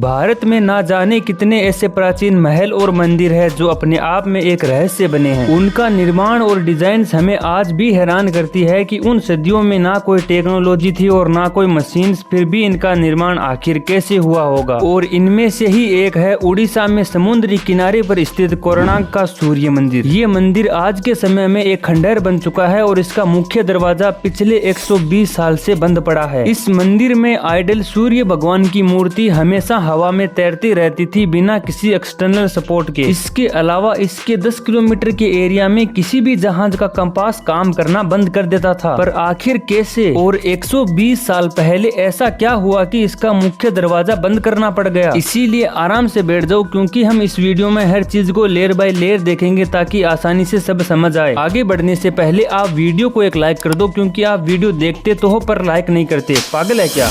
भारत में ना जाने कितने ऐसे प्राचीन महल और मंदिर है जो अपने आप में एक रहस्य बने हैं। उनका निर्माण और डिजाइन हमें आज भी हैरान करती है कि उन सदियों में ना कोई टेक्नोलॉजी थी और ना कोई मशीन, फिर भी इनका निर्माण आखिर कैसे हुआ होगा। और इनमें से ही एक है उड़ीसा में समुद्री किनारे पर स्थित कोणार्क का सूर्य मंदिर। ये मंदिर आज के समय में एक खंडहर बन चुका है और इसका मुख्य दरवाजा पिछले 120 साल से बंद पड़ा है। इस मंदिर में आइडल सूर्य भगवान की मूर्ति हमेशा हवा में तैरती रहती थी बिना किसी एक्सटर्नल सपोर्ट के। इसके अलावा इसके 10 किलोमीटर के एरिया में किसी भी जहाज का कंपास काम करना बंद कर देता था। पर आखिर कैसे और 120 साल पहले ऐसा क्या हुआ कि इसका मुख्य दरवाजा बंद करना पड़ गया। इसीलिए आराम से बैठ जाओ क्योंकि हम इस वीडियो में हर चीज को लेयर बाय लेयर देखेंगे ताकि आसानी से सब समझ आए। आगे बढ़ने से पहले आप वीडियो को एक लाइक कर दो क्योंकि आप वीडियो देखते तो हो पर लाइक नहीं करते। पागल है क्या?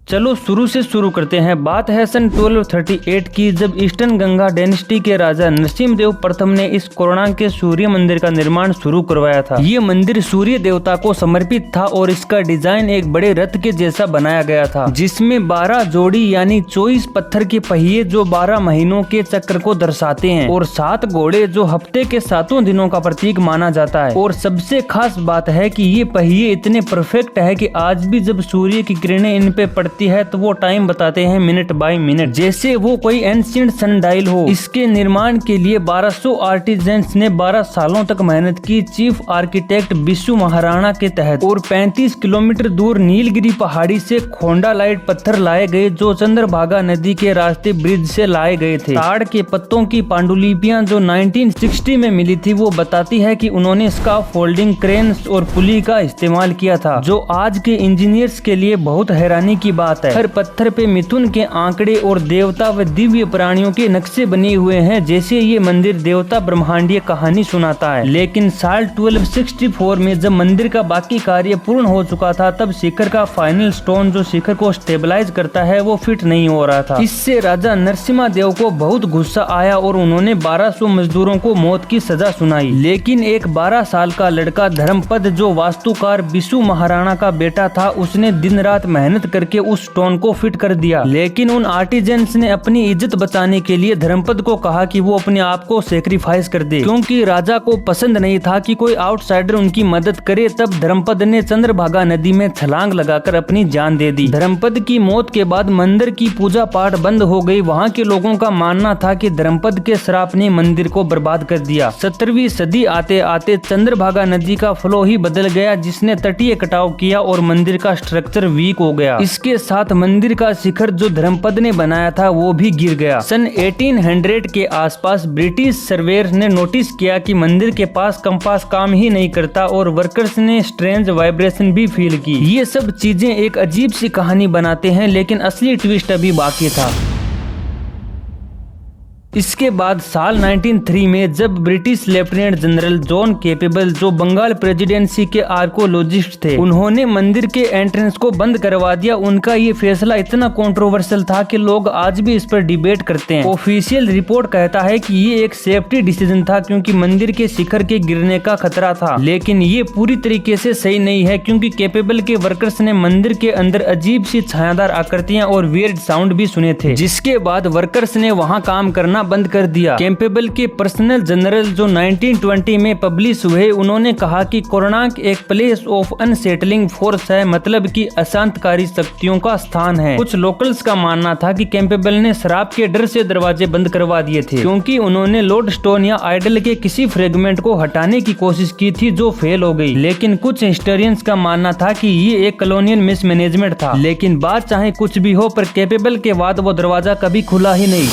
चलो शुरू से शुरू करते हैं। बात है सन 1238 की, जब ईस्टर्न गंगा डायनेस्टी के राजा नरसिंहदेव प्रथम ने इस कोणार्क के सूर्य मंदिर का निर्माण शुरू करवाया था। ये मंदिर सूर्य देवता को समर्पित था और इसका डिजाइन एक बड़े रथ के जैसा बनाया गया था जिसमें 12 जोड़ी यानी 24 पत्थर के पहिए जो 12 महीनों के चक्र को दर्शाते हैं और 7 घोड़े जो हफ्ते के 7 दिनों का प्रतीक माना जाता है। और सबसे खास बात है कि ये पहिए इतने परफेक्ट है कि आज भी जब सूर्य की किरणें इन पे पड़ती है तो वो टाइम बताते हैं मिनट बाय मिनट, जैसे वो कोई एंशिएंट सनडायल हो। इसके निर्माण के लिए 1200 आर्टिजन्स ने 12 सालों तक मेहनत की चीफ आर्किटेक्ट बिशु महाराणा के तहत। और 35 किलोमीटर दूर नीलगिरी पहाड़ी से खोंडालाइट पत्थर लाए गए जो चंद्रभागा नदी के रास्ते ब्रिज से लाए गए थे। ताड़ के पत्तों की पांडुलिपियां जो 1960 में मिली थी वो बताती है कि उन्होंने स्काफ फोल्डिंग क्रेन्स और पुली का इस्तेमाल किया था जो आज के इंजीनियर्स के लिए बहुत हैरानी की बात है। हर पत्थर पे मिथुन के आंकड़े और देवता व दिव्य प्राणियों के नक्शे बने हुए हैं, जैसे ये मंदिर देवता ब्रह्मांडीय कहानी सुनाता है। लेकिन साल 1264 में जब मंदिर का बाकी कार्य पूर्ण हो चुका था तब शिखर का फाइनल स्टोन जो शिखर को स्टेबलाइज करता है वो फिट नहीं हो रहा था। इससे राजा नरसिम्हा देव को बहुत गुस्सा आया और उन्होंने 1200 मजदूरों को मौत की सजा सुनाई। लेकिन एक 12 साल का लड़का धर्मपद जो वास्तुकार बिशु महाराणा का बेटा था, उसने दिन रात मेहनत करके उस स्टोन को फिट कर दिया। लेकिन उन आर्टिजन्स ने अपनी इज्जत बचाने के लिए धर्मपद को कहा कि वो अपने आप को सेक्रीफाइस कर दे क्योंकि राजा को पसंद नहीं था कि कोई आउटसाइडर उनकी मदद करे। तब धर्मपद ने चंद्रभागा नदी में छलांग लगाकर अपनी जान दे दी। धर्मपद की मौत के बाद मंदिर की पूजा पाठ बंद हो गई। वहाँ के लोगों का मानना था कि धर्मपद के श्राप ने मंदिर को बर्बाद कर दिया। 17वीं सदी आते आते चंद्रभागा नदी का फ्लो ही बदल गया जिसने तटीय कटाव किया और मंदिर का स्ट्रक्चर वीक हो गया। इसके साथ मंदिर का शिखर जो धर्मपद ने बनाया था वो भी गिर गया। सन 1800 के आसपास ब्रिटिश सर्वेयर ने नोटिस किया कि मंदिर के पास कंपास काम ही नहीं करता और वर्कर्स ने स्ट्रेंज वाइब्रेशन भी फील की। ये सब चीजें एक अजीब सी कहानी बनाते हैं लेकिन असली ट्विस्ट अभी बाकी था। इसके बाद साल 1903 में जब British lieutenant general John Campbell जो बंगाल प्रेसिडेंसी के आर्कोलॉजिस्ट थे, उन्होंने मंदिर के एंट्रेंस को बंद करवा दिया। उनका ये फैसला इतना कंट्रोवर्शियल था कि लोग आज भी इस पर डिबेट करते हैं। ऑफिशियल रिपोर्ट कहता है कि ये एक सेफ्टी डिसीजन था क्योंकि मंदिर के शिखर के गिरने का खतरा था, लेकिन ये पूरी तरीके से सही नहीं है क्योंकि कैम्पबेल के वर्कर्स ने मंदिर के अंदर अजीब सी छायादार आकृतियां और वियर्ड साउंड भी सुने थे, जिसके बाद वर्कर्स ने वहाँ काम करना बंद कर दिया। कैम्पबेल के पर्सनल जनरल जो 1920 में पब्लिश हुए, उन्होंने कहा कि कोणार्क एक प्लेस ऑफ अनसेटलिंग फोर्स है, मतलब कि अशांतकारी शक्तियों का स्थान है। कुछ लोकल्स का मानना था कि कैम्पबेल ने श्राप के डर से दरवाजे बंद करवा दिए थे क्योंकि उन्होंने लोड स्टोन या आइडल के किसी फ्रेगमेंट को हटाने की कोशिश की थी जो फेल हो गई। लेकिन कुछ हिस्टोरियंस का मानना था कि ये एक कॉलोनियल मिसमैनेजमेंट था। लेकिन बात चाहे कुछ भी हो पर कैम्पबेल के बाद वो दरवाजा कभी खुला ही नहीं।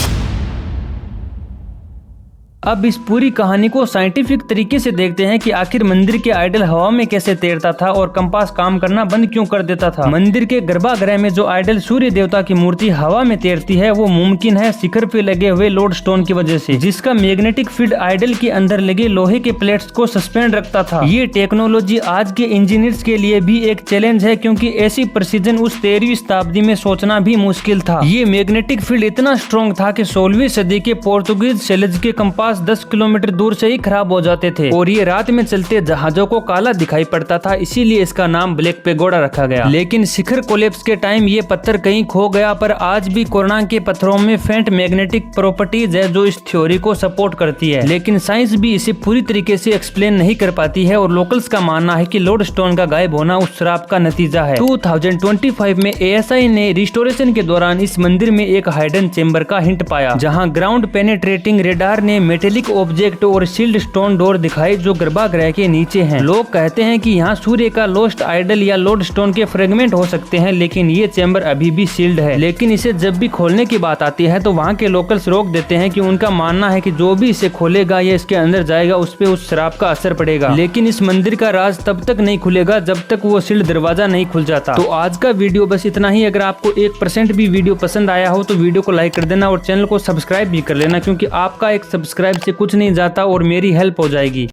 अब इस पूरी कहानी को साइंटिफिक तरीके से देखते हैं कि आखिर मंदिर के आइडल हवा में कैसे तैरता था और कंपास काम करना बंद क्यों कर देता था। मंदिर के गर्भागृह में जो आइडल सूर्य देवता की मूर्ति हवा में तैरती है वो मुमकिन है शिखर पे लगे हुए लोड स्टोन की वजह से, जिसका मैग्नेटिक फील्ड आइडल के अंदर लगे लोहे के प्लेट्स को सस्पेंड रखता था। ये टेक्नोलॉजी आज के इंजीनियर्स के लिए भी एक चैलेंज है क्योंकि ऐसी प्रिसीजन उस 13वीं शताब्दी में सोचना भी मुश्किल था। ये मैग्नेटिक फील्ड इतना स्ट्रॉन्ग था कि 16वीं सदी के पोर्तुगीज सेलज के कंपास 10 किलोमीटर दूर से ही खराब हो जाते थे और ये रात में चलते जहाजों को काला दिखाई पड़ता था, इसीलिए इसका नाम ब्लैक पेगोडा रखा गया। लेकिन शिखर कोलैप्स के टाइम ये पत्थर कहीं खो गया, पर आज भी कोणार्क के पत्थरों में फेंट मैग्नेटिक प्रॉपर्टीज है जो इस थ्योरी को सपोर्ट करती है, लेकिन साइंस भी इसे पूरी तरीके से एक्सप्लेन नहीं कर पाती है और लोकल्स का मानना है कि लोड स्टोन का गायब होना उस श्राप का नतीजा है। 2025 में ASI ने रिस्टोरेशन के दौरान इस मंदिर में एक हाइडन चेंबर का हिंट पाया, जहां ग्राउंड पेनेट्रेटिंग रेडार ने मेटेलिक ऑब्जेक्ट और सील्ड स्टोन डोर दिखाए जो गर्भगृह के नीचे हैं। लोग कहते हैं कि यहाँ सूर्य का लोस्ट आइडल या लोड स्टोन के फ्रेगमेंट हो सकते हैं, लेकिन ये चेंबर अभी भी सील्ड है। लेकिन इसे जब भी खोलने की बात आती है तो वहाँ के लोकल्स रोक देते हैं कि उनका मानना है कि जो भी इसे खोलेगा या इसके अंदर जाएगा उस पे उस श्राप का असर पड़ेगा। लेकिन इस मंदिर का राज तब तक नहीं खुलेगा जब तक वो सील्ड दरवाजा नहीं खुल जाता। तो आज का वीडियो बस इतना ही। अगर आपको 1% भी वीडियो पसंद आया हो तो वीडियो को लाइक कर देना और चैनल को सब्सक्राइब भी कर लेना, क्योंकि आपका एक सब्सक्राइब से कुछ नहीं जाता और मेरी हेल्प हो जाएगी।